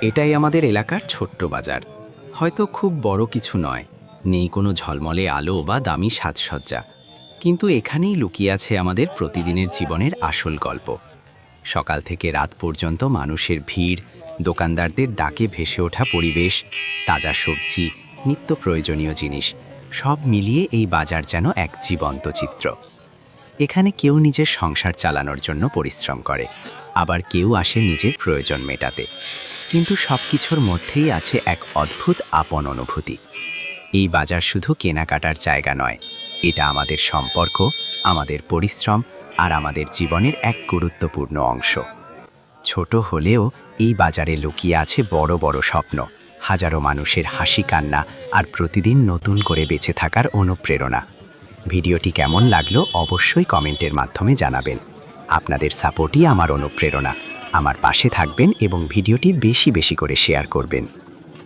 এটাই আমাদের এলাকার ছোট্ট বাজার। হয়তো খুব বড় কিছু নয়, নেই কোনো ঝলমলে আলো বা দামি সাজসজ্জা, কিন্তু এখানেই লুকিয়ে আছে আমাদের প্রতিদিনের জীবনের আসল গল্প। সকাল থেকে রাত পর্যন্ত মানুষের ভিড়, দোকানদারদের ডাকে ভেসে ওঠা পরিবেশ, তাজা সবজি, নিত্য প্রয়োজনীয় জিনিস, সব মিলিয়ে এই বাজার যেন এক জীবন্ত চিত্র। এখানে কেউ নিজের সংসার চালানোর জন্য পরিশ্রম করে, আবার কেউ আসে নিজের প্রয়োজন মেটাতে। কিন্তু সবকিছুর মধ্যেই আছে এক অদ্ভুত আপন অনুভূতি। এই বাজার শুধু কেনাকাটার জায়গা নয়, এটা আমাদের সম্পর্ক, আমাদের পরিশ্রম আর আমাদের জীবনের এক গুরুত্বপূর্ণ অংশ। ছোট হলেও এই বাজারে লুকিয়ে আছে বড় বড় স্বপ্ন, হাজারো মানুষের হাসি কান্না আর প্রতিদিন নতুন করে বেঁচে থাকার অনুপ্রেরণা। ভিডিওটি কেমন লাগলো অবশ্যই কমেন্টের মাধ্যমে জানাবেন। আপনাদের সাপোর্টই আমার অনুপ্রেরণা। আমার পাশে থাকবেন এবং ভিডিওটি বেশি বেশি করে শেয়ার করবেন।